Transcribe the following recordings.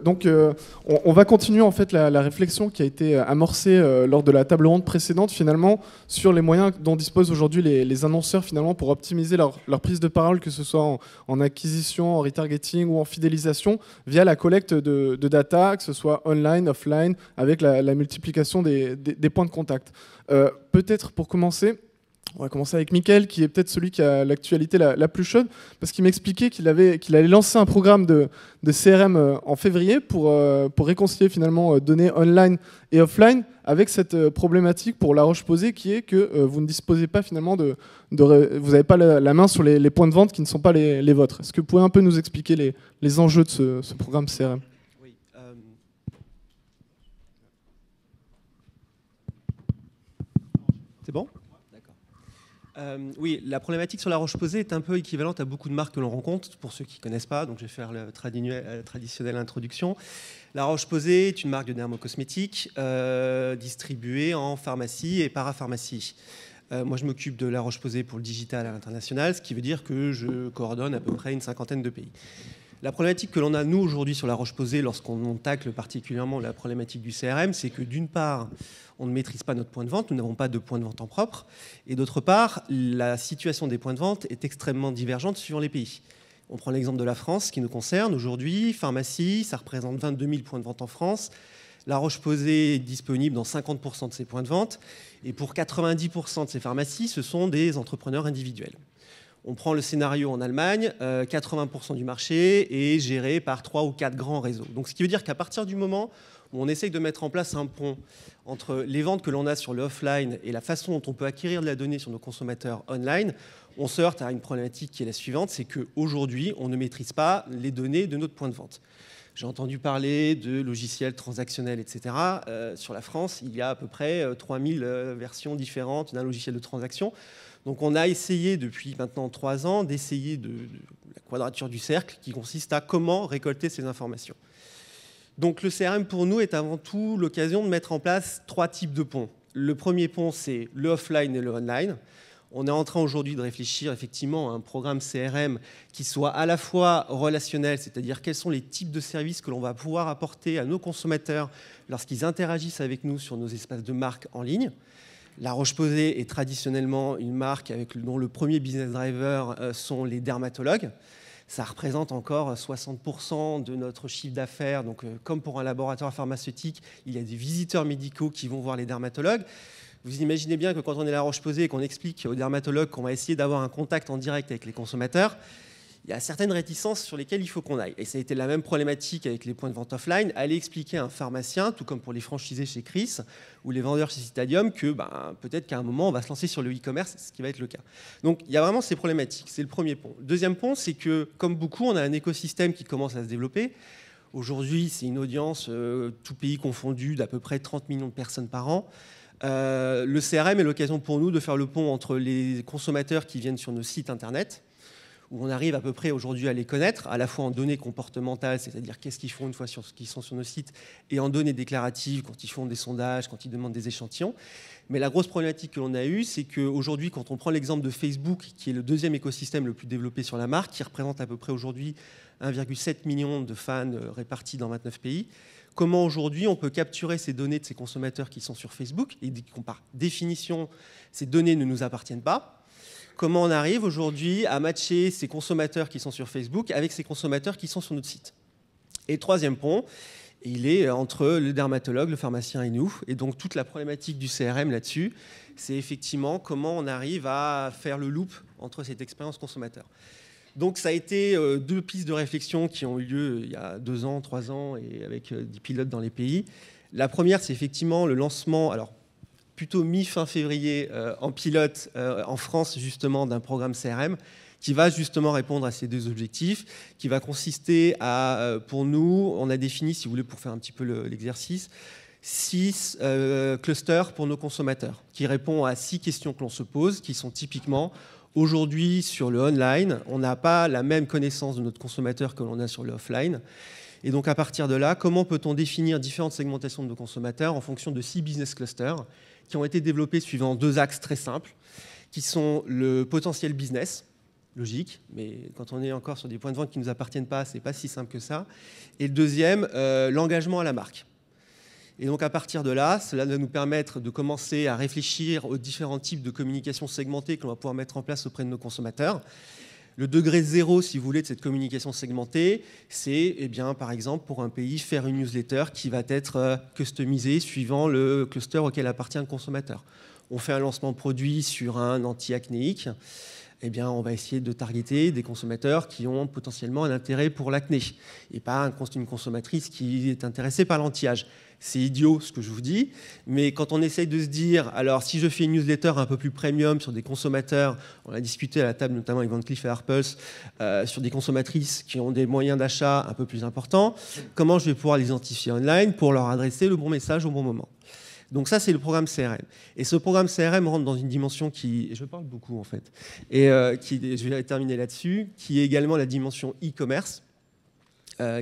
Donc on va continuer en fait la réflexion qui a été amorcée lors de la table ronde précédente finalement sur les moyens dont disposent aujourd'hui les annonceurs finalement pour optimiser leur prise de parole, que ce soit en acquisition, en retargeting ou en fidélisation via la collecte de data, que ce soit online, offline, avec la multiplication des points de contact. Peut-être pour commencer, on va commencer avec Mickaël, qui est peut-être celui qui a l'actualité la plus chaude, parce qu'il m'expliquait qu'il allait lancer un programme de CRM en février pour réconcilier finalement données online et offline avec cette problématique pour La Roche-Posay qui est que vous ne disposez pas finalement vous n'avez pas la main sur les points de vente qui ne sont pas les vôtres. Est-ce que vous pouvez un peu nous expliquer les enjeux de ce programme CRM ? Oui. C'est bon ? Oui, la problématique sur La Roche-Posay est un peu équivalente à beaucoup de marques que l'on rencontre, pour ceux qui ne connaissent pas, donc je vais faire la traditionnelle introduction. La Roche-Posay est une marque de dermocosmétiques distribuée en pharmacie et parapharmacie. Moi, je m'occupe de La Roche-Posay pour le digital à l'international, ce qui veut dire que je coordonne à peu près une cinquantaine de pays. La problématique que l'on a, nous, aujourd'hui, sur La Roche-Posay, lorsqu'on tacle particulièrement la problématique du CRM, c'est que, d'une part, on ne maîtrise pas notre point de vente, nous n'avons pas de point de vente en propre, et d'autre part, la situation des points de vente est extrêmement divergente suivant les pays. On prend l'exemple de la France, qui nous concerne aujourd'hui. Pharmacie, ça représente 22 000 points de vente en France. La Roche-Posay est disponible dans 50% de ces points de vente, et pour 90% de ces pharmacies, ce sont des entrepreneurs individuels. On prend le scénario en Allemagne, 80% du marché est géré par 3 ou 4 grands réseaux. Donc, ce qui veut dire qu'à partir du moment où on essaye de mettre en place un pont entre les ventes que l'on a sur le offline et la façon dont on peut acquérir de la donnée sur nos consommateurs online, on se heurte à une problématique qui est la suivante, c'est qu'aujourd'hui, on ne maîtrise pas les données de notre point de vente. J'ai entendu parler de logiciels transactionnels, etc. Sur la France, il y a à peu près 3000 versions différentes d'un logiciel de transaction. Donc on a essayé depuis maintenant 3 ans d'essayer de la quadrature du cercle qui consiste à comment récolter ces informations. Donc le CRM pour nous est avant tout l'occasion de mettre en place 3 types de ponts. Le premier pont, c'est le offline et le online. On est en train aujourd'hui de réfléchir effectivement à un programme CRM qui soit à la fois relationnel, c'est-à-dire quels sont les types de services que l'on va pouvoir apporter à nos consommateurs lorsqu'ils interagissent avec nous sur nos espaces de marque en ligne. La Roche-Posay est traditionnellement une marque dont le premier business driver sont les dermatologues. Ça représente encore 60% de notre chiffre d'affaires. Donc, comme pour un laboratoire pharmaceutique, il y a des visiteurs médicaux qui vont voir les dermatologues. Vous imaginez bien que quand on est à La Roche-Posay et qu'on explique aux dermatologues qu'on va essayer d'avoir un contact en direct avec les consommateurs, il y a certaines réticences sur lesquelles il faut qu'on aille. Et ça a été la même problématique avec les points de vente offline. Aller expliquer à un pharmacien, tout comme pour les franchisés chez Chris ou les vendeurs chez Citadium, que peut-être qu'à un moment, on va se lancer sur le e-commerce, ce qui va être le cas. Donc, il y a vraiment ces problématiques. C'est le premier pont. Le deuxième pont, c'est que, comme beaucoup, on a un écosystème qui commence à se développer. Aujourd'hui, c'est une audience, tout pays confondu, d'à peu près 30 millions de personnes par an. Le CRM est l'occasion pour nous de faire le pont entre les consommateurs qui viennent sur nos sites Internet, où on arrive à peu près aujourd'hui à les connaître, à la fois en données comportementales, c'est-à-dire qu'est-ce qu'ils font une fois qu'ils sont sur nos sites, et en données déclaratives, quand ils font des sondages, quand ils demandent des échantillons. Mais la grosse problématique que l'on a eue, c'est qu'aujourd'hui, quand on prend l'exemple de Facebook, qui est le deuxième écosystème le plus développé sur la marque, qui représente à peu près aujourd'hui 1,7 million de fans répartis dans 29 pays, comment aujourd'hui on peut capturer ces données de ces consommateurs qui sont sur Facebook, et par définition, ces données ne nous appartiennent pas. Comment on arrive aujourd'hui à matcher ces consommateurs qui sont sur Facebook avec ces consommateurs qui sont sur notre site. Et le troisième pont, il est entre le dermatologue, le pharmacien et nous. Et donc toute la problématique du CRM là-dessus, c'est effectivement comment on arrive à faire le loop entre cette expérience consommateur. Donc ça a été 2 pistes de réflexion qui ont eu lieu il y a 2 ans, 3 ans, et avec des pilotes dans les pays. La première, c'est effectivement le lancement, alors plutôt mi-fin février, en pilote en France, justement, d'un programme CRM qui va justement répondre à ces 2 objectifs, qui va consister à, pour nous, on a défini, si vous voulez, pour faire un petit peu l'exercice, 6 clusters pour nos consommateurs, qui répondent à 6 questions que l'on se pose, qui sont typiquement, aujourd'hui, sur le online, on n'a pas la même connaissance de notre consommateur que l'on a sur le offline. Et donc, à partir de là, comment peut-on définir différentes segmentations de nos consommateurs en fonction de 6 business clusters qui ont été développés suivant 2 axes très simples, qui sont le potentiel business. Logique, mais quand on est encore sur des points de vente qui ne nous appartiennent pas, c'est pas si simple que ça. Et le deuxième, l'engagement à la marque. Et donc à partir de là, cela va nous permettre de commencer à réfléchir aux différents types de communication segmentée que l'on va pouvoir mettre en place auprès de nos consommateurs. Le degré zéro, si vous voulez, de cette communication segmentée, c'est, eh bien, par exemple, pour un pays, faire une newsletter qui va être customisée suivant le cluster auquel appartient le consommateur. On fait un lancement de produit sur un anti-acnéique, eh bien, on va essayer de targeter des consommateurs qui ont potentiellement un intérêt pour l'acné et pas une consommatrice qui est intéressée par l'anti-âge. C'est idiot ce que je vous dis, mais quand on essaye de se dire, alors si je fais une newsletter un peu plus premium sur des consommateurs, on a discuté à la table notamment avec Van Cleef et Arpels, sur des consommatrices qui ont des moyens d'achat un peu plus importants, comment je vais pouvoir les identifier online pour leur adresser le bon message au bon moment. Donc ça, c'est le programme CRM. Et ce programme CRM rentre dans une dimension qui, et je parle beaucoup en fait, et je vais terminer là-dessus, qui est également la dimension e-commerce,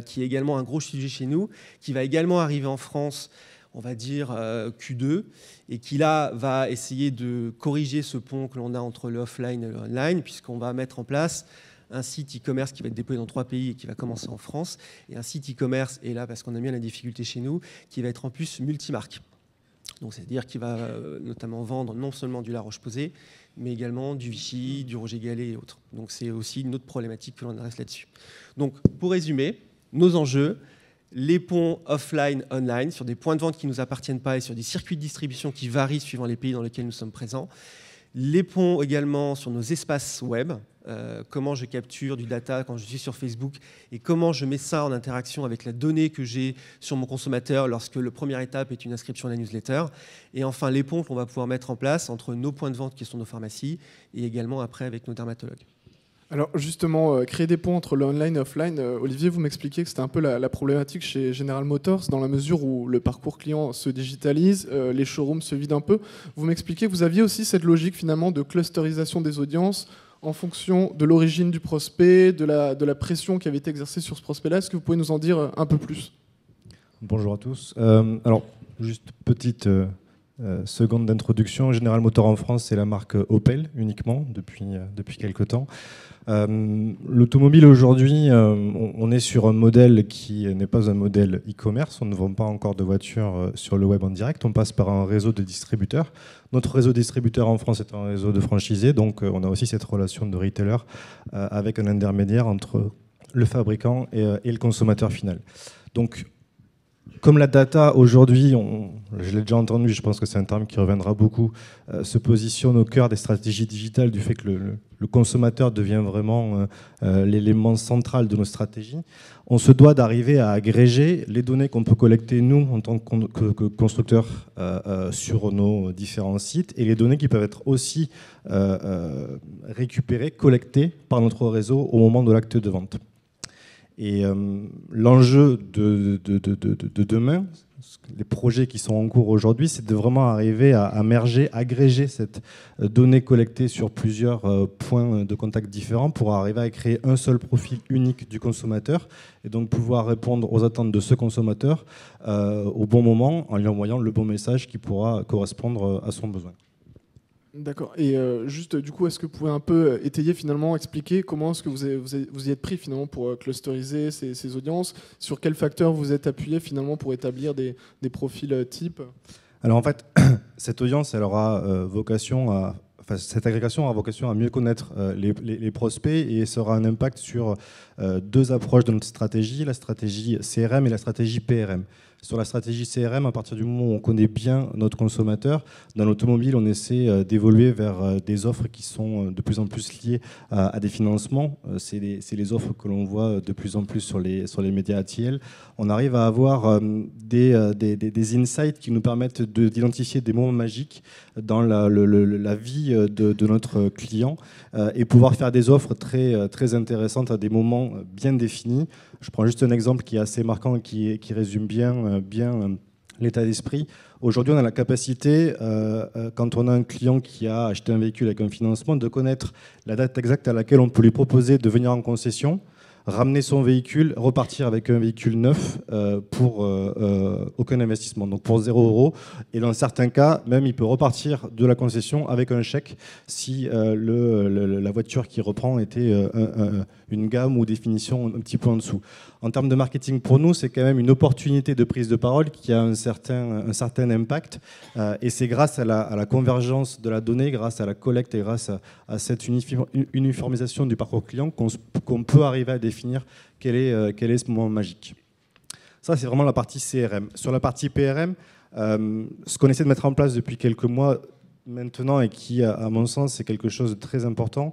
qui est également un gros sujet chez nous, qui va également arriver en France, on va dire Q2, et qui là va essayer de corriger ce pont que l'on a entre le offline et le online, puisqu'on va mettre en place un site e-commerce qui va être déployé dans 3 pays et qui va commencer en France, et un site e-commerce, et là parce qu'on a bien la difficulté chez nous, qui va être en plus multimarque. Donc c'est-à-dire qu'il va notamment vendre non seulement du La Roche-Posay, mais également du Vichy, du Roger Gallet et autres. Donc c'est aussi une autre problématique que l'on adresse là-dessus. Donc pour résumer, nos enjeux, les ponts offline-online sur des points de vente qui ne nous appartiennent pas et sur des circuits de distribution qui varient suivant les pays dans lesquels nous sommes présents. Les ponts également sur nos espaces web, comment je capture du data quand je suis sur Facebook et comment je mets ça en interaction avec la donnée que j'ai sur mon consommateur lorsque la première étape est une inscription à la newsletter. Et enfin, les ponts qu'on va pouvoir mettre en place entre nos points de vente qui sont nos pharmacies et également après avec nos dermatologues. Alors justement, créer des ponts entre le online et offline, Olivier, vous m'expliquiez que c'était un peu la problématique chez General Motors, dans la mesure où le parcours client se digitalise, les showrooms se vident un peu. Vous m'expliquez que vous aviez aussi cette logique finalement de clusterisation des audiences en fonction de l'origine du prospect, de la pression qui avait été exercée sur ce prospect-là. Est-ce que vous pouvez nous en dire un peu plus ? Bonjour à tous. Alors, juste petite seconde d'introduction. General Motors en France, c'est la marque Opel uniquement depuis quelques temps. L'automobile aujourd'hui, on est sur un modèle qui n'est pas un modèle e-commerce. On ne vend pas encore de voitures sur le web en direct. On passe par un réseau de distributeurs. Notre réseau de distributeurs en France est un réseau de franchisés. Donc on a aussi cette relation de retailer avec un intermédiaire entre le fabricant et le consommateur final. Donc, comme la data aujourd'hui, je l'ai déjà entendu, je pense que c'est un terme qui reviendra beaucoup, se positionne au cœur des stratégies digitales du fait que le consommateur devient vraiment l'élément central de nos stratégies, on se doit d'arriver à agréger les données qu'on peut collecter nous en tant que constructeurs sur nos différents sites et les données qui peuvent être aussi récupérées, collectées par notre réseau au moment de l'acte de vente. Et l'enjeu de demain, les projets qui sont en cours aujourd'hui, c'est de vraiment arriver à merger, agréger cette donnée collectée sur plusieurs points de contact différents pour arriver à créer un seul profil unique du consommateur et donc pouvoir répondre aux attentes de ce consommateur au bon moment en lui envoyant le bon message qui pourra correspondre à son besoin. D'accord. Et juste, du coup, est-ce que vous pouvez un peu étayer, finalement, expliquer comment est-ce que vous y êtes pris, finalement, pour clusteriser ces audiences ? Sur quels facteurs vous êtes appuyé, finalement, pour établir des profils types ? Alors, en fait, cette audience, elle aura vocation à... Enfin, cette agrégation aura vocation à mieux connaître les prospects et ça aura un impact sur deux approches de notre stratégie, la stratégie CRM et la stratégie PRM. Sur la stratégie CRM, à partir du moment où on connaît bien notre consommateur, dans l'automobile, on essaie d'évoluer vers des offres qui sont de plus en plus liées à des financements. C'est les offres que l'on voit de plus en plus sur les médias ATL. On arrive à avoir des insights qui nous permettent d'identifier des moments magiques dans la vie de notre client et pouvoir faire des offres très, très intéressantes à des moments bien définis. Je prends juste un exemple qui est assez marquant, qui résume bien l'état d'esprit. Aujourd'hui, on a la capacité, quand on a un client qui a acheté un véhicule avec un financement, de connaître la date exacte à laquelle on peut lui proposer de venir en concession, ramener son véhicule, repartir avec un véhicule neuf pour aucun investissement, donc pour 0 €. Et dans certains cas, même il peut repartir de la concession avec un chèque si la voiture qui reprend était une gamme ou définition un petit peu en dessous. En termes de marketing, pour nous, c'est quand même une opportunité de prise de parole qui a un certain impact. Et c'est grâce à la convergence de la donnée, grâce à la collecte et grâce à cette uniformisation du parcours client qu'on peut arriver à définir quel est ce moment magique. Ça, c'est vraiment la partie CRM. Sur la partie PRM, ce qu'on essaie de mettre en place depuis quelques mois maintenant et qui, à mon sens, est quelque chose de très important,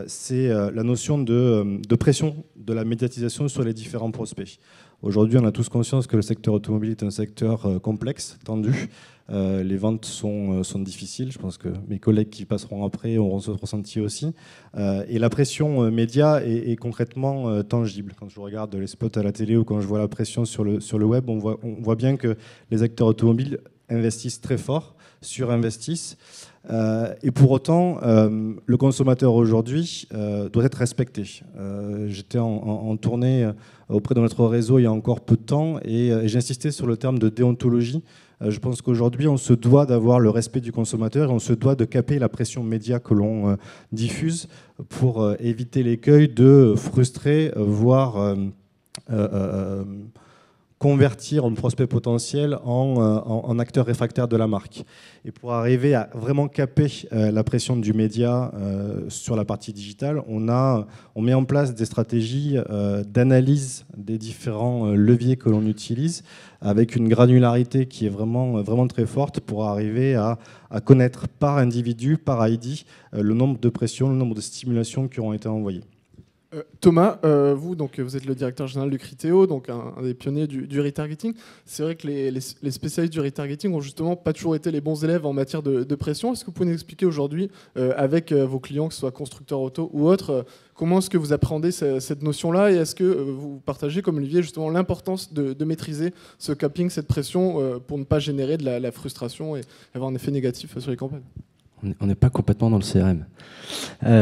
c'est la notion de pression de la médiatisation sur les différents prospects. Aujourd'hui, on a tous conscience que le secteur automobile est un secteur complexe, tendu. Les ventes sont difficiles. Je pense que mes collègues qui passeront après auront ce ressenti aussi. Et la pression média est concrètement tangible. Quand je regarde les spots à la télé ou quand je vois la pression sur le web, on voit bien que les acteurs automobiles investissent très fort, surinvestissent. Et pour autant, le consommateur aujourd'hui doit être respecté. J'étais en tournée auprès de notre réseau il y a encore peu de temps et j'ai insisté sur le terme de déontologie. Je pense qu'aujourd'hui, on se doit d'avoir le respect du consommateur et on se doit de caper la pression média que l'on diffuse pour éviter l'écueil de frustrer, voire convertir un prospect potentiel en acteur réfractaire de la marque. Et pour arriver à vraiment caper la pression du média sur la partie digitale, on met en place des stratégies d'analyse des différents leviers que l'on utilise avec une granularité qui est vraiment, vraiment très forte pour arriver à connaître par individu, par ID, le nombre de pressions, le nombre de stimulations qui auront été envoyées. Thomas, vous êtes le directeur général du Criteo, donc un des pionniers du retargeting. C'est vrai que les spécialistes du retargeting ont justement pas toujours été les bons élèves en matière de pression. Est-ce que vous pouvez nous expliquer aujourd'hui, avec vos clients, que ce soit constructeurs auto ou autres, comment est-ce que vous appréhendez cette notion-là et est-ce que vous partagez, comme Olivier, justement l'importance de maîtriser ce capping, cette pression, pour ne pas générer de la frustration et avoir un effet négatif sur les campagnes? On n'est pas complètement dans le CRM.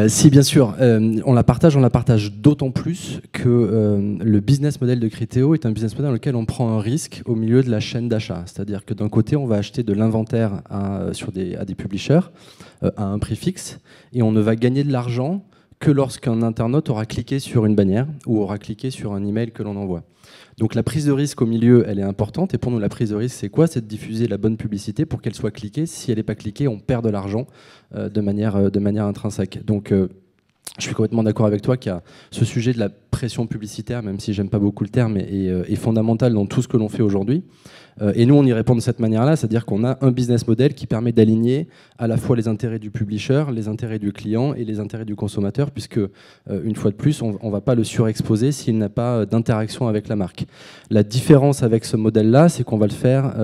Si, bien sûr, on la partage d'autant plus que le business model de Criteo est un business model dans lequel on prend un risque au milieu de la chaîne d'achat. C'est-à-dire que d'un côté, on va acheter de l'inventaire à des publishers à un prix fixe et on ne va gagner de l'argent que lorsqu'un internaute aura cliqué sur une bannière ou aura cliqué sur un email que l'on envoie. Donc la prise de risque au milieu, elle est importante. Et pour nous, la prise de risque, c'est quoi? C'est de diffuser la bonne publicité pour qu'elle soit cliquée. Si elle n'est pas cliquée, on perd de l'argent de manière intrinsèque. Donc je suis complètement d'accord avec toi qu'il y a ce sujet de la pression publicitaire, même si j'aime pas beaucoup le terme, est fondamental dans tout ce que l'on fait aujourd'hui. Et nous, on y répond de cette manière-là, c'est-à-dire qu'on a un business model qui permet d'aligner à la fois les intérêts du publisher, les intérêts du client et les intérêts du consommateur, puisque, une fois de plus, on ne va pas le surexposer s'il n'a pas d'interaction avec la marque. La différence avec ce modèle-là, c'est qu'on va le faire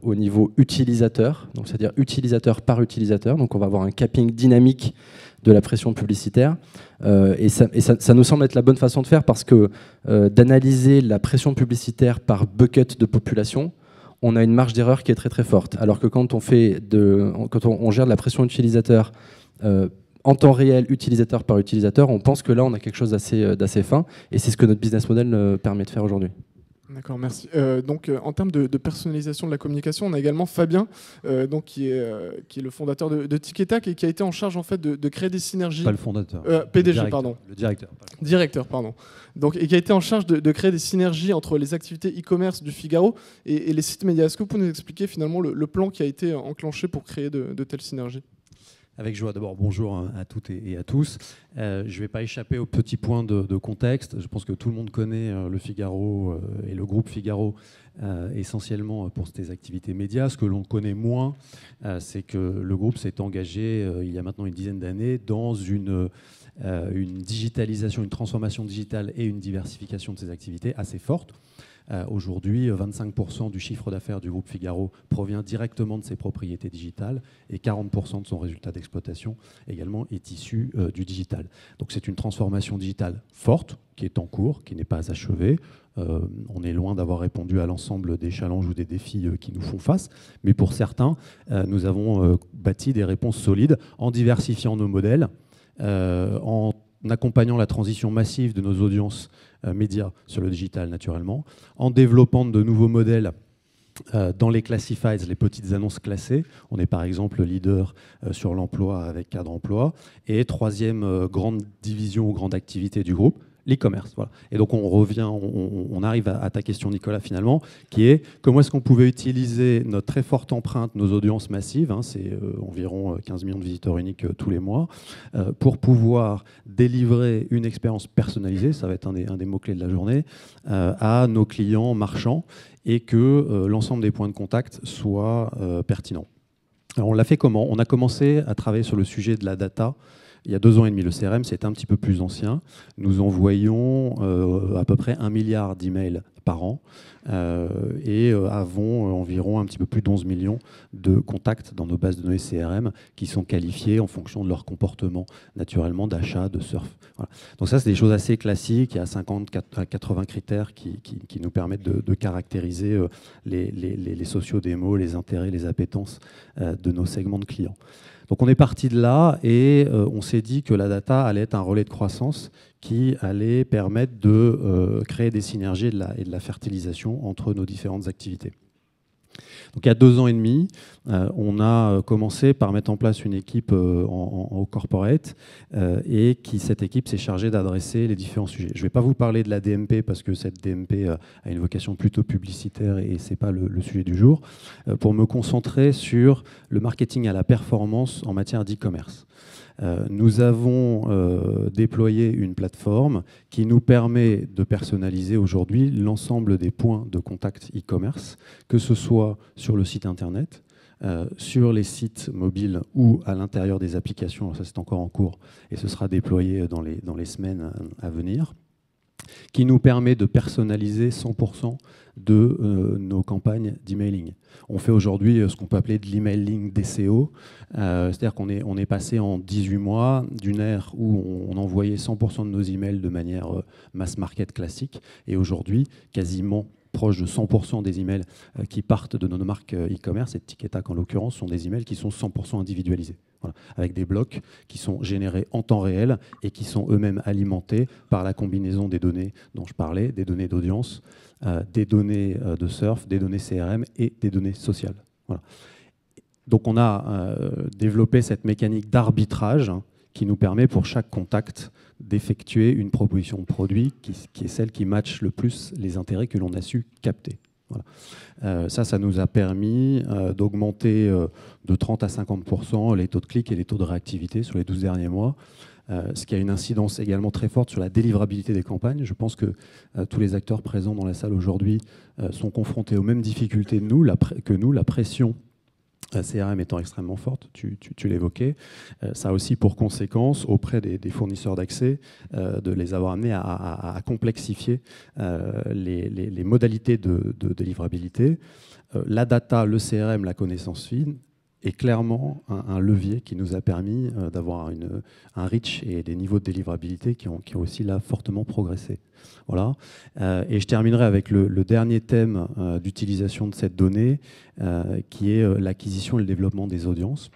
au niveau utilisateur, donc c'est-à-dire utilisateur par utilisateur. Donc on va avoir un capping dynamique de la pression publicitaire. Et ça nous semble être la bonne façon de faire parce que d'analyser la pression publicitaire par bucket de population, on a une marge d'erreur qui est très très forte. Alors que quand on gère de la pression utilisateur en temps réel, utilisateur par utilisateur, on pense que là on a quelque chose d'assez fin et c'est ce que notre business model permet de faire aujourd'hui. D'accord, merci. En termes de personnalisation de la communication, on a également Fabien, qui est le fondateur de TikTok et qui a été en charge en fait de créer des synergies. Pas le fondateur. PDG, pardon. Le directeur. Directeur, pardon. Et qui a été en charge de créer des synergies entre les activités e-commerce du Figaro et les sites médias. Est-ce que vous pouvez nous expliquer finalement le plan qui a été enclenché pour créer de telles synergies? Avec joie. D'abord, bonjour à toutes et à tous. Je ne vais pas échapper aux petits points de contexte. Je pense que tout le monde connaît le Figaro et le groupe Figaro essentiellement pour ses activités médias. Ce que l'on connaît moins, c'est que le groupe s'est engagé il y a maintenant une dizaine d'années dans une digitalisation, une transformation digitale et une diversification de ses activités assez forte. Aujourd'hui, 25% du chiffre d'affaires du groupe Figaro provient directement de ses propriétés digitales et 40% de son résultat d'exploitation également est issu du digital. Donc c'est une transformation digitale forte qui est en cours, qui n'est pas achevée. On est loin d'avoir répondu à l'ensemble des challenges ou des défis qui nous font face, mais pour certains, nous avons bâti des réponses solides en diversifiant nos modèles, en accompagnant la transition massive de nos audiences médias sur le digital naturellement, en développant de nouveaux modèles dans les classifieds, les petites annonces classées. On est par exemple leader sur l'emploi avec Cadre Emploi. Et troisième grande division ou grande activité du groupe, l'e-commerce. Voilà. Et donc on revient, on arrive à ta question, Nicolas, finalement, qui est comment est-ce qu'on pouvait utiliser notre très forte empreinte, nos audiences massives, c'est environ 15 millions de visiteurs uniques tous les mois, pour pouvoir délivrer une expérience personnalisée, ça va être un des mots-clés de la journée, à nos clients marchands, et que l'ensemble des points de contact soient pertinents. Alors on l'a fait comment? On a commencé à travailler sur le sujet de la data. Il y a 2 ans et demi, le CRM, c'est un petit peu plus ancien. Nous envoyons à peu près 1 milliard d'emails par an et avons environ un petit peu plus d'11 millions de contacts dans nos bases de données CRM qui sont qualifiés en fonction de leur comportement, naturellement, d'achat, de surf. Voilà. Donc ça, c'est des choses assez classiques. Il y a 50 à 80 critères qui nous permettent de caractériser les sociodémos, les intérêts, les appétences de nos segments de clients. Donc on est parti de là et on s'est dit que la data allait être un relais de croissance qui allait permettre de créer des synergies et de la fertilisation entre nos différentes activités. Donc il y a 2 ans et demi, on a commencé par mettre en place une équipe au corporate et cette équipe s'est chargée d'adresser les différents sujets. Je ne vais pas vous parler de la DMP parce que cette DMP a une vocation plutôt publicitaire et ce n'est pas le sujet du jour, pour me concentrer sur le marketing à la performance en matière d'e-commerce. Nous avons déployé une plateforme qui nous permet de personnaliser aujourd'hui l'ensemble des points de contact e-commerce, que ce soit sur le site internet, sur les sites mobiles ou à l'intérieur des applications. Alors ça, c'est encore en cours et ce sera déployé dans les semaines à venir, qui nous permet de personnaliser 100% de nos campagnes d'emailing. On fait aujourd'hui ce qu'on peut appeler de l'emailing DCO, c'est-à-dire qu'on est passé en 18 mois d'une ère où on envoyait 100% de nos emails de manière mass market classique, et aujourd'hui, quasiment proche de 100% des emails qui partent de nos marques e-commerce, et de Tic et Tac en l'occurrence, sont des emails qui sont 100% individualisés. Voilà, avec des blocs qui sont générés en temps réel et qui sont eux-mêmes alimentés par la combinaison des données dont je parlais, des données d'audience, des données de surf, des données CRM et des données sociales. Voilà. Donc on a développé cette mécanique d'arbitrage qui nous permet pour chaque contact d'effectuer une proposition de produit qui est celle qui matche le plus les intérêts que l'on a su capter. Voilà. Ça nous a permis d'augmenter de 30 à 50% les taux de clic et les taux de réactivité sur les 12 derniers mois, ce qui a une incidence également très forte sur la délivrabilité des campagnes. Je pense que tous les acteurs présents dans la salle aujourd'hui sont confrontés aux mêmes difficultés que nous, la pression CRM étant extrêmement forte, tu l'évoquais. Ça a aussi pour conséquence, auprès des fournisseurs d'accès, de les avoir amenés à complexifier les modalités de délivrabilité. La data, le CRM, la connaissance fine est clairement un levier qui nous a permis d'avoir un reach et des niveaux de délivrabilité qui ont aussi là fortement progressé. Voilà. Et je terminerai avec le dernier thème d'utilisation de cette donnée, qui est l'acquisition et le développement des audiences.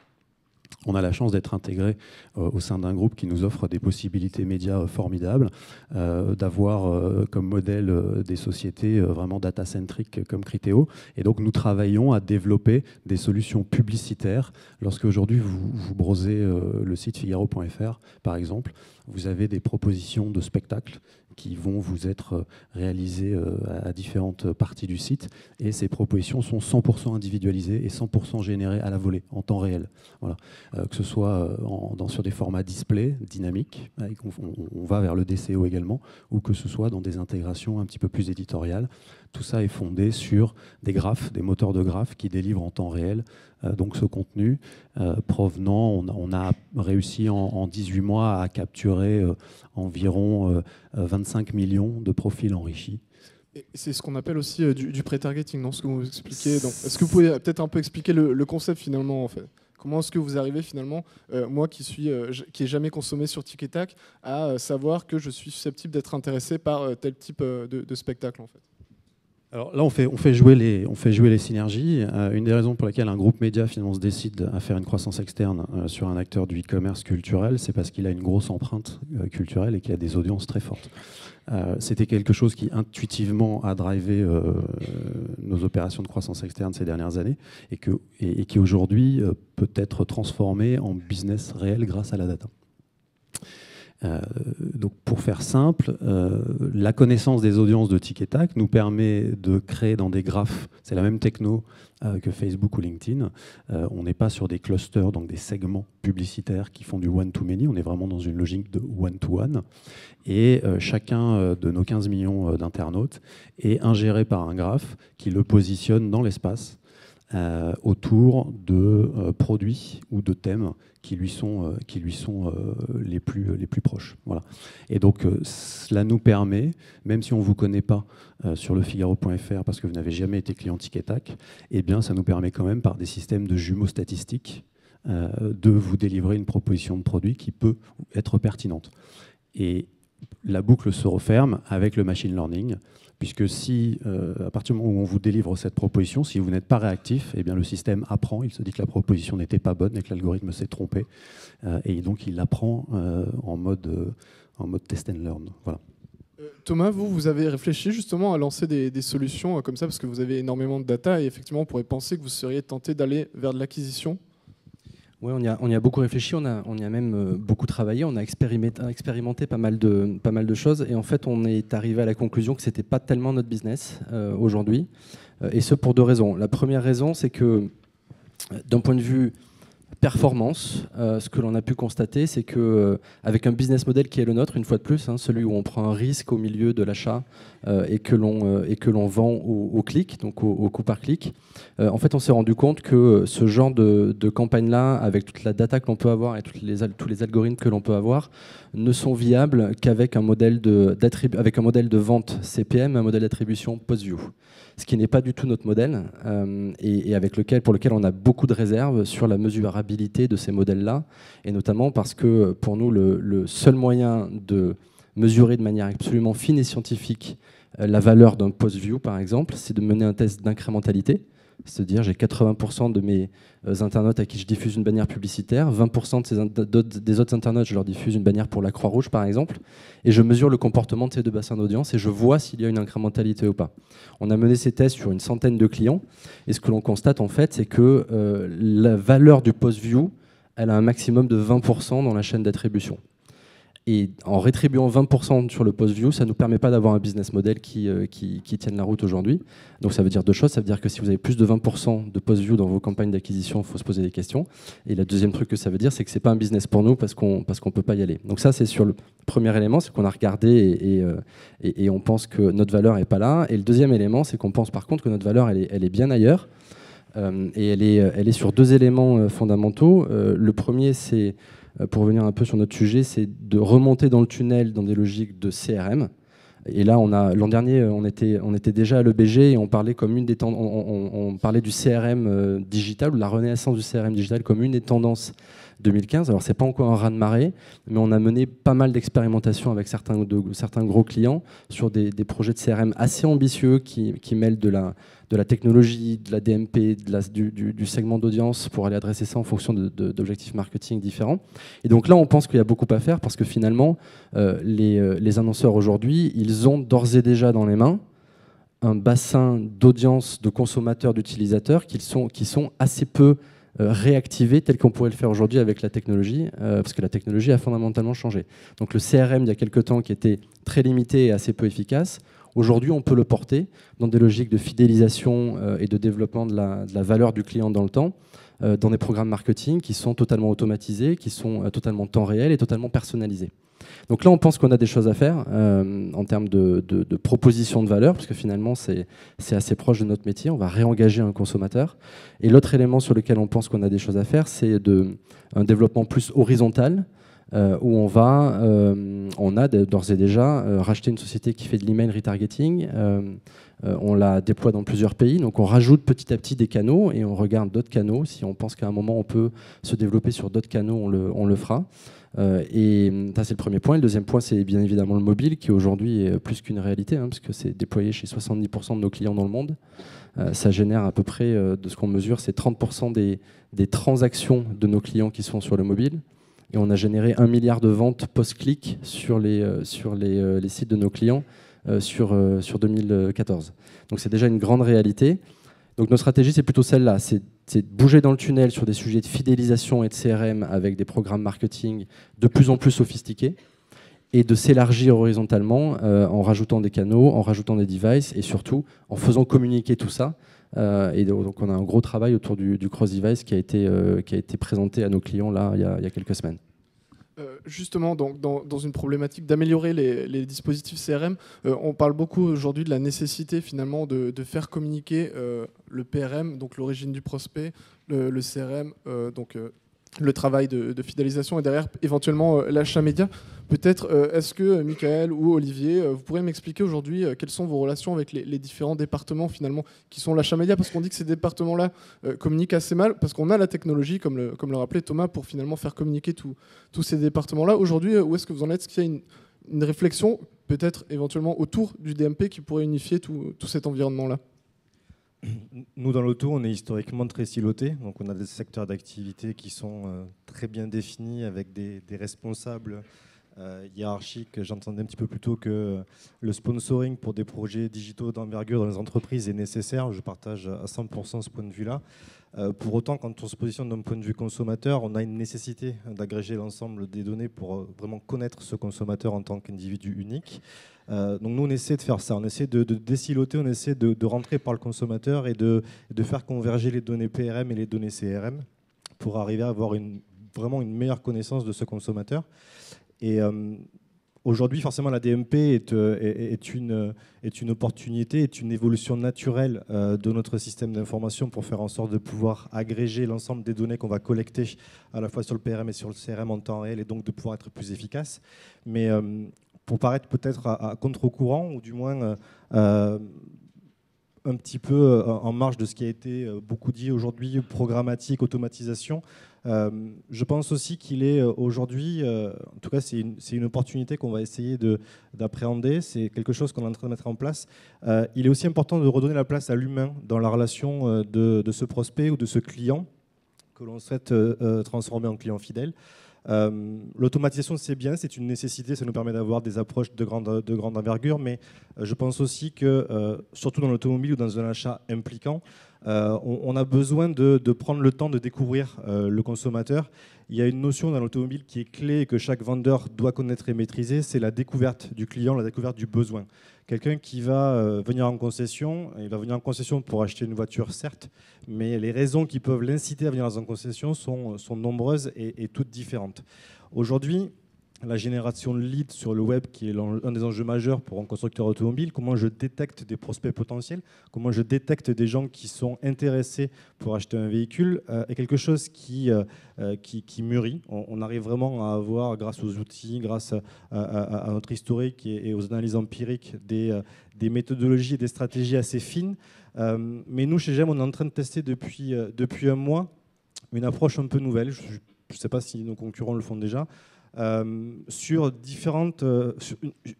On a la chance d'être intégré au sein d'un groupe qui nous offre des possibilités médias formidables, d'avoir comme modèle des sociétés vraiment data-centric comme Criteo. Et donc nous travaillons à développer des solutions publicitaires. Lorsque aujourd'hui vous browsez le site figaro.fr, par exemple, vous avez des propositions de spectacles qui vont vous être réalisées à différentes parties du site. Et ces propositions sont 100% individualisées et 100% générées à la volée, en temps réel. Voilà. Que ce soit sur des formats display dynamiques, on va vers le DCO également, ou que ce soit dans des intégrations un petit peu plus éditoriales. Tout ça est fondé sur des graphes, des moteurs de graphes qui délivrent en temps réel donc ce contenu provenant. On a réussi en 18 mois à capturer environ 25 millions de profils enrichis. C'est ce qu'on appelle aussi du pré-targeting, non, ce que vous expliquez. Est-ce que vous pouvez peut-être un peu expliquer le concept finalement en fait? Comment est-ce que vous arrivez finalement, moi qui n'ai jamais consommé sur Tic et Tac, à savoir que je suis susceptible d'être intéressé par tel type de spectacle en fait? Alors là, on fait jouer les synergies. Une des raisons pour lesquelles un groupe média finalement se décide à faire une croissance externe sur un acteur du e-commerce culturel, c'est parce qu'il a une grosse empreinte culturelle et qu'il a des audiences très fortes. C'était quelque chose qui intuitivement a drivé nos opérations de croissance externe ces dernières années et qui aujourd'hui peut être transformé en business réel grâce à la data. Donc pour faire simple, la connaissance des audiences de Tic et Tac nous permet de créer dans des graphes, c'est la même techno que Facebook ou LinkedIn, on n'est pas sur des clusters, donc des segments publicitaires qui font du one-to-many, on est vraiment dans une logique de one-to-one, et chacun de nos 15 millions d'internautes est ingéré par un graphe qui le positionne dans l'espace autour de produits ou de thèmes qui lui sont les plus proches. Voilà. Et donc cela nous permet, même si on ne vous connaît pas sur lefigaro.fr parce que vous n'avez jamais été client Tic et Tac, eh bien ça nous permet quand même par des systèmes de jumeaux statistiques de vous délivrer une proposition de produit qui peut être pertinente. Et la boucle se referme avec le machine learning, puisque si, à partir du moment où on vous délivre cette proposition, si vous n'êtes pas réactif, eh bien le système apprend, il se dit que la proposition n'était pas bonne et que l'algorithme s'est trompé, et donc il apprend en mode test and learn. Voilà. Thomas, vous avez réfléchi justement à lancer des solutions comme ça, parce que vous avez énormément de data, et effectivement on pourrait penser que vous seriez tenté d'aller vers de l'acquisition. Oui, on y a beaucoup réfléchi, on y a même beaucoup travaillé, on a expérimenté pas mal de choses, et en fait on est arrivé à la conclusion que c'était pas tellement notre business aujourd'hui, et ce pour deux raisons. La première raison, c'est que d'un point de vue performance, ce que l'on a pu constater, c'est que avec un business model qui est le nôtre, une fois de plus, celui où on prend un risque au milieu de l'achat et que l'on vend au clic, donc au coût par clic, en fait, on s'est rendu compte que ce genre de campagne-là, avec toute la data que l'on peut avoir et tous les algorithmes que l'on peut avoir, ne sont viables qu'avec un modèle de vente CPM, un modèle d'attribution post-view. Ce qui n'est pas du tout notre modèle et pour lequel on a beaucoup de réserves sur la mesurabilité de ces modèles-là, et notamment parce que pour nous, le seul moyen de mesurer de manière absolument fine et scientifique la valeur d'un post-view, par exemple, c'est de mener un test d'incrémentalité. C'est-à-dire, j'ai 80% de mes internautes à qui je diffuse une bannière publicitaire, 20% des autres internautes, je leur diffuse une bannière pour la Croix-Rouge, par exemple, et je mesure le comportement de ces deux bassins d'audience et je vois s'il y a une incrémentalité ou pas. On a mené ces tests sur une centaine de clients, et ce que l'on constate, en fait, c'est que la valeur du post-view, elle a un maximum de 20% dans la chaîne d'attribution. Et en rétribuant 20% sur le post-view, ça ne nous permet pas d'avoir un business model qui tienne la route aujourd'hui. Donc ça veut dire deux choses. Ça veut dire que si vous avez plus de 20% de post-view dans vos campagnes d'acquisition, il faut se poser des questions. Et le deuxième truc que ça veut dire, c'est que ce n'est pas un business pour nous parce qu'on ne peut pas y aller. Donc ça, c'est sur le premier élément, c'est qu'on a regardé et on pense que notre valeur n'est pas là. Et le deuxième élément, c'est qu'on pense par contre que notre valeur, elle est bien ailleurs. Et elle est sur deux éléments fondamentaux. Le premier, c'est... pour revenir un peu sur notre sujet, c'est de remonter dans le tunnel dans des logiques de CRM. Et là, l'an dernier, on était déjà à l'EBG et on parlait on parlait du CRM digital, ou de la renaissance du CRM digital comme une des tendances 2015. Alors, c'est pas encore un raz-de-marée, mais on a mené pas mal d'expérimentations avec certains gros clients sur des projets de CRM assez ambitieux qui mêlent de la technologie, de la DMP, du segment d'audience pour aller adresser ça en fonction d'objectifs marketing différents. Et donc là, on pense qu'il y a beaucoup à faire parce que finalement, les annonceurs aujourd'hui, ils ont d'ores et déjà dans les mains un bassin d'audience, de consommateurs, d'utilisateurs qui sont assez peu réactivés tel qu'on pourrait le faire aujourd'hui avec la technologie, parce que la technologie a fondamentalement changé. Donc le CRM, il y a quelques temps, qui était très limité et assez peu efficace, aujourd'hui, on peut le porter dans des logiques de fidélisation et de développement de la valeur du client dans le temps, dans des programmes marketing qui sont totalement automatisés, qui sont totalement temps réel et totalement personnalisés. Donc là, on pense qu'on a des choses à faire en termes de proposition de valeur, parce que finalement, c'est assez proche de notre métier. On va réengager un consommateur. Et l'autre élément sur lequel on pense qu'on a des choses à faire, c'est un développement plus horizontal, où on a d'ores et déjà racheté une société qui fait de l'email retargeting. On la déploie dans plusieurs pays, donc on rajoute petit à petit des canaux et on regarde d'autres canaux. Si on pense qu'à un moment on peut se développer sur d'autres canaux, on le fera. Et ça, c'est le premier point. Le deuxième point, c'est bien évidemment le mobile, qui aujourd'hui est plus qu'une réalité, hein, parce que c'est déployé chez 70% de nos clients dans le monde. Ça génère à peu près, de ce qu'on mesure, c'est 30% des transactions de nos clients qui sont sur le mobile. Et on a généré 1 milliard de ventes post-clic sur les sites de nos clients sur 2014. Donc c'est déjà une grande réalité. Donc notre stratégie, c'est plutôt celle-là, c'est de bouger dans le tunnel sur des sujets de fidélisation et de CRM avec des programmes marketing de plus en plus sophistiqués et de s'élargir horizontalement en rajoutant des canaux, en rajoutant des devices et surtout en faisant communiquer tout ça. Et donc on a un gros travail autour du cross-device qui a été présenté à nos clients là, il y a quelques semaines. Justement, dans une problématique d'améliorer les dispositifs CRM, on parle beaucoup aujourd'hui de la nécessité finalement de faire communiquer le PRM, donc l'origine du prospect, le CRM, donc le travail de fidélisation et derrière éventuellement l'achat média. Peut-être est-ce que Michael ou Olivier, vous pourriez m'expliquer aujourd'hui quelles sont vos relations avec les différents départements finalement qui sont l'achat média, parce qu'on dit que ces départements-là communiquent assez mal, parce qu'on a la technologie, comme le rappelait Thomas, pour finalement faire communiquer tous ces départements-là. Aujourd'hui, où est-ce que vous en êtes? Est-ce qu'il y a une réflexion peut-être éventuellement autour du DMP qui pourrait unifier tout cet environnement-là? Nous, dans l'auto, on est historiquement très silotés. Donc, on a des secteurs d'activité qui sont très bien définis avec des responsables hiérarchiques. J'entendais un petit peu plus tôt que le sponsoring pour des projets digitaux d'envergure dans les entreprises est nécessaire. Je partage à 100% ce point de vue-là. Pour autant, quand on se positionne d'un point de vue consommateur, on a une nécessité d'agréger l'ensemble des données pour vraiment connaître ce consommateur en tant qu'individu unique. Donc nous, on essaie de faire ça, on essaie de désiloter, on essaie de rentrer par le consommateur et de faire converger les données PRM et les données CRM pour arriver à avoir vraiment une meilleure connaissance de ce consommateur. Et aujourd'hui, forcément, la DMP est une opportunité, est une évolution naturelle de notre système d'information pour faire en sorte de pouvoir agréger l'ensemble des données qu'on va collecter à la fois sur le PRM et sur le CRM en temps réel et donc de pouvoir être plus efficace. Mais pour paraître peut-être à contre-courant ou du moins un petit peu en marge de ce qui a été beaucoup dit aujourd'hui, programmatique, automatisation. Je pense aussi qu'il est aujourd'hui, en tout cas c'est une opportunité qu'on va essayer d'appréhender, c'est quelque chose qu'on est en train de mettre en place. Il est aussi important de redonner la place à l'humain dans la relation de ce prospect ou de ce client que l'on souhaite transformer en client fidèle. L'automatisation, c'est bien, c'est une nécessité, ça nous permet d'avoir des approches de grande envergure, mais je pense aussi que, surtout dans l'automobile ou dans un achat impliquant, on a besoin de prendre le temps de découvrir le consommateur. Il y a une notion dans l'automobile qui est clé et que chaque vendeur doit connaître et maîtriser, c'est la découverte du client, la découverte du besoin. Quelqu'un qui va venir en concession, il va venir en concession pour acheter une voiture, certes, mais les raisons qui peuvent l'inciter à venir en concession sont nombreuses et toutes différentes. Aujourd'hui, la génération de leads sur le web, qui est un des enjeux majeurs pour un constructeur automobile, comment je détecte des prospects potentiels, comment je détecte des gens qui sont intéressés pour acheter un véhicule, est quelque chose qui mûrit. On arrive vraiment à avoir, grâce aux outils, grâce à notre historique et aux analyses empiriques, des méthodologies et des stratégies assez fines. Mais nous, chez GEM, on est en train de tester depuis un mois une approche un peu nouvelle. Je ne sais pas si nos concurrents le font déjà. Sur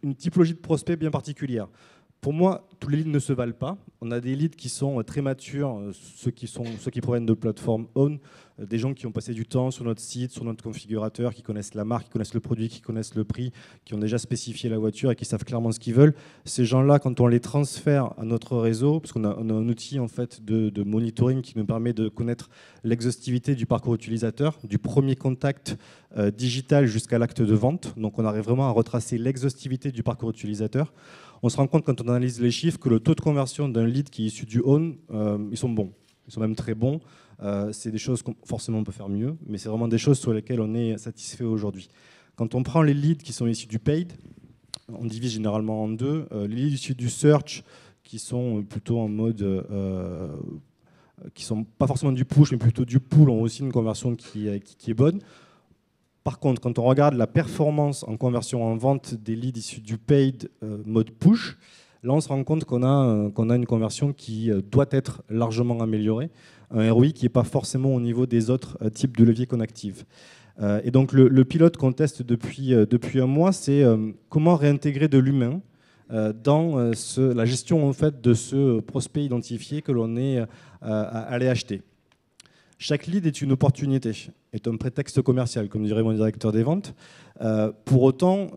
une typologie de prospects bien particulière. Pour moi, tous les leads ne se valent pas. On a des leads qui sont très matures, ceux qui proviennent de plateformes own, des gens qui ont passé du temps sur notre site, sur notre configurateur, qui connaissent la marque, qui connaissent le produit, qui connaissent le prix, qui ont déjà spécifié la voiture et qui savent clairement ce qu'ils veulent. Ces gens-là, quand on les transfère à notre réseau, parce qu'on a un outil en fait de monitoring qui nous permet de connaître l'exhaustivité du parcours utilisateur, du premier contact digital jusqu'à l'acte de vente. Donc on arrive vraiment à retracer l'exhaustivité du parcours utilisateur. On se rend compte quand on analyse les chiffres que le taux de conversion d'un lead qui est issu du own, ils sont bons. Ils sont même très bons. C'est des choses qu'on forcément on peut faire mieux, mais c'est vraiment des choses sur lesquelles on est satisfait aujourd'hui. Quand on prend les leads qui sont issus du paid, on divise généralement en deux. Les leads issus du search, qui sont plutôt en mode, qui sont pas forcément du push, mais plutôt du pull, ont aussi une conversion qui est bonne. Par contre, quand on regarde la performance en conversion en vente des leads issus du paid mode push, là on se rend compte qu'on a une conversion qui doit être largement améliorée, un ROI qui n'est pas forcément au niveau des autres types de leviers qu'on active. Et donc le pilote qu'on teste depuis un mois, c'est comment réintégrer de l'humain dans la gestion en fait, de ce prospect identifié que l'on est allé acheter. Chaque lead est une opportunité, est un prétexte commercial, comme dirait mon directeur des ventes. Pour autant,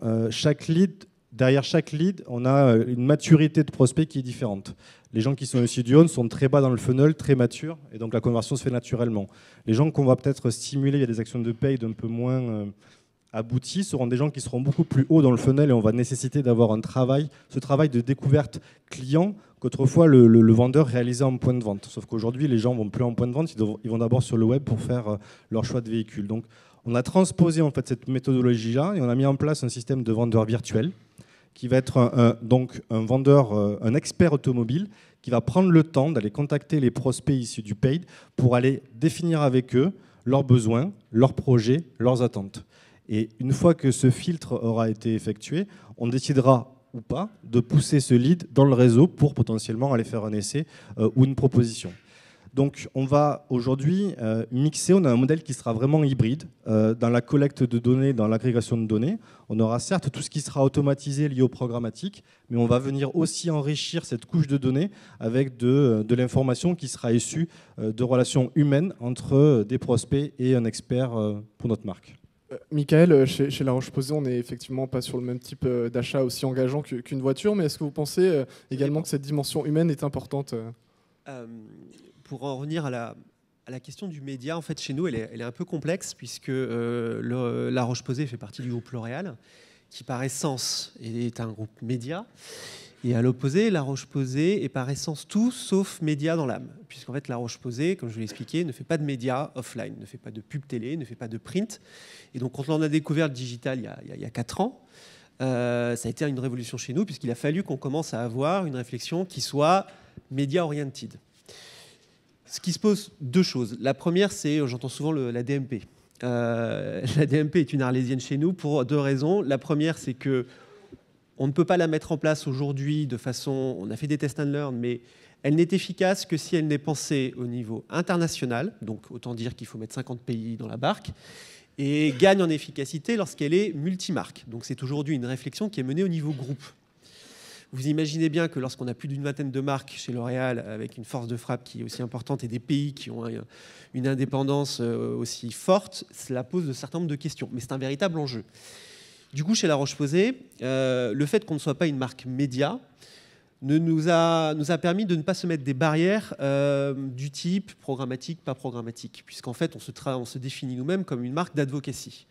derrière chaque lead, on a une maturité de prospect qui est différente. Les gens qui sont issus du on sont très bas dans le funnel, très matures, et donc la conversion se fait naturellement. Les gens qu'on va peut-être stimuler, il y a des actions de paye d'un peu moins abouties, seront des gens qui seront beaucoup plus hauts dans le funnel, et on va nécessiter d'avoir ce travail de découverte client qu'autrefois le vendeur réalisait en point de vente. Sauf qu'aujourd'hui, les gens ne vont plus en point de vente, ils vont d'abord sur le web pour faire leur choix de véhicule. Donc, on a transposé en fait cette méthodologie-là et on a mis en place un système de vendeur virtuel qui va être donc un vendeur, un expert automobile qui va prendre le temps d'aller contacter les prospects issus du paid pour aller définir avec eux leurs besoins, leurs projets, leurs attentes. Et une fois que ce filtre aura été effectué, on décidera ou pas de pousser ce lead dans le réseau pour potentiellement aller faire un essai ou une proposition. Donc on va aujourd'hui mixer, on a un modèle qui sera vraiment hybride dans la collecte de données, dans l'agrégation de données. On aura certes tout ce qui sera automatisé lié au programmatique, mais on va venir aussi enrichir cette couche de données avec de l'information qui sera issue de relations humaines entre des prospects et un expert pour notre marque. Michael, chez La Roche-Posay, on n'est effectivement pas sur le même type d'achat aussi engageant qu'une voiture, mais est-ce que vous pensez également que cette dimension humaine est importante Pour en revenir à la question du média, en fait, chez nous, elle est un peu complexe, puisque La Roche-Posay fait partie du groupe L'Oréal, qui par essence est un groupe média. Et à l'opposé, La Roche-Posay est par essence tout sauf média dans l'âme. Puisqu'en fait, La Roche-Posay, comme je vous l'ai expliqué, ne fait pas de médias offline, ne fait pas de pub télé, ne fait pas de print. Et donc, quand on a découvert le digital il y a 4 ans, ça a été une révolution chez nous, puisqu'il a fallu qu'on commence à avoir une réflexion qui soit média-oriented. Ce qui se pose 2 choses. La première, c'est, j'entends souvent la DMP. La DMP est une arlésienne chez nous pour 2 raisons. La première, c'est que on ne peut pas la mettre en place aujourd'hui de façon... On a fait des test and learn, mais elle n'est efficace que si elle n'est pensée au niveau international. Donc, autant dire qu'il faut mettre 50 pays dans la barque. Et gagne en efficacité lorsqu'elle est multimarque. Donc, c'est aujourd'hui une réflexion qui est menée au niveau groupe. Vous imaginez bien que lorsqu'on a plus d'une vingtaine de marques chez L'Oréal, avec une force de frappe qui est aussi importante et des pays qui ont une indépendance aussi forte, cela pose un certain nombre de questions. Mais c'est un véritable enjeu. Du coup, chez La Roche-Posay, le fait qu'on ne soit pas une marque média nous a permis de ne pas se mettre des barrières du type programmatique, pas programmatique, puisqu'en fait, on se définit nous-mêmes comme une marque d'advocacy.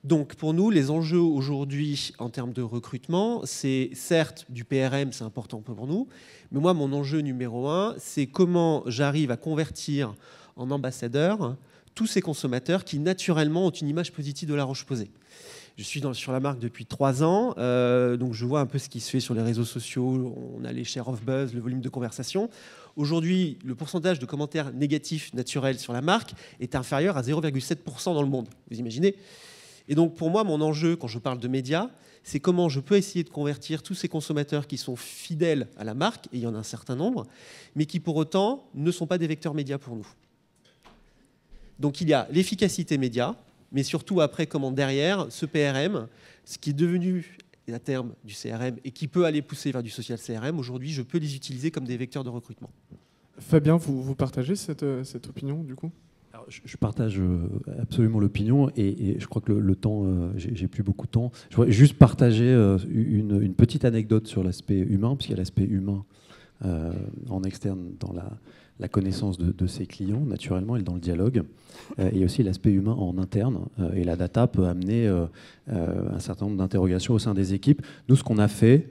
Donc, pour nous, les enjeux aujourd'hui en termes de recrutement, c'est certes du PRM, c'est important pour nous, mais moi, mon enjeu numéro 1, c'est comment j'arrive à convertir en ambassadeurs tous ces consommateurs qui, naturellement, ont une image positive de La Roche-Posay. Je suis sur la marque depuis 3 ans, donc je vois un peu ce qui se fait sur les réseaux sociaux. On a les shares of buzz, le volume de conversation. Aujourd'hui, le pourcentage de commentaires négatifs naturels sur la marque est inférieur à 0,7% dans le monde. Vous imaginez ? Et donc pour moi, mon enjeu, quand je parle de médias, c'est comment je peux essayer de convertir tous ces consommateurs qui sont fidèles à la marque, et il y en a un certain nombre, mais qui pour autant ne sont pas des vecteurs médias pour nous. Donc il y a l'efficacité média, mais surtout après, comment derrière, ce PRM, ce qui est devenu à terme du CRM et qui peut aller pousser vers du social CRM, aujourd'hui, je peux les utiliser comme des vecteurs de recrutement. Fabien, vous partagez cette opinion, du coup ? Alors, je partage absolument l'opinion et je crois que le temps, j'ai plus beaucoup de temps. Je voudrais juste partager une petite anecdote sur l'aspect humain, puisqu'il y a l'aspect humain en externe dans la connaissance de ses clients, naturellement, et dans le dialogue. Et aussi l'aspect humain en interne. Et la data peut amener un certain nombre d'interrogations au sein des équipes. Nous, ce qu'on a fait,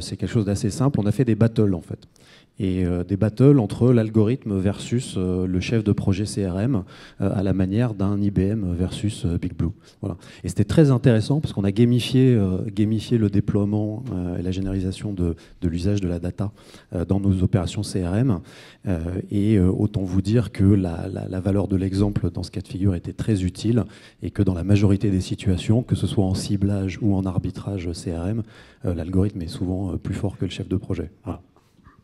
c'est quelque chose d'assez simple. On a fait des battles, en fait. Et des battles entre l'algorithme versus le chef de projet CRM à la manière d'un IBM versus Big Blue. Voilà. Et c'était très intéressant parce qu'on a gamifié le déploiement et la généralisation de l'usage de la data dans nos opérations CRM. Et autant vous dire que la valeur de l'exemple dans ce cas de figure était très utile et que dans la majorité des situations, que ce soit en ciblage ou en arbitrage CRM, l'algorithme est souvent plus fort que le chef de projet. Voilà.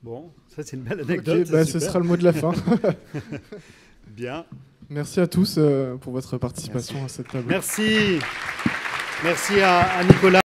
Bon, ça c'est une belle anecdote. Okay, ce sera le mot de la fin. Bien. Merci à tous pour votre participation à cette table. Merci. Merci à Nicolas.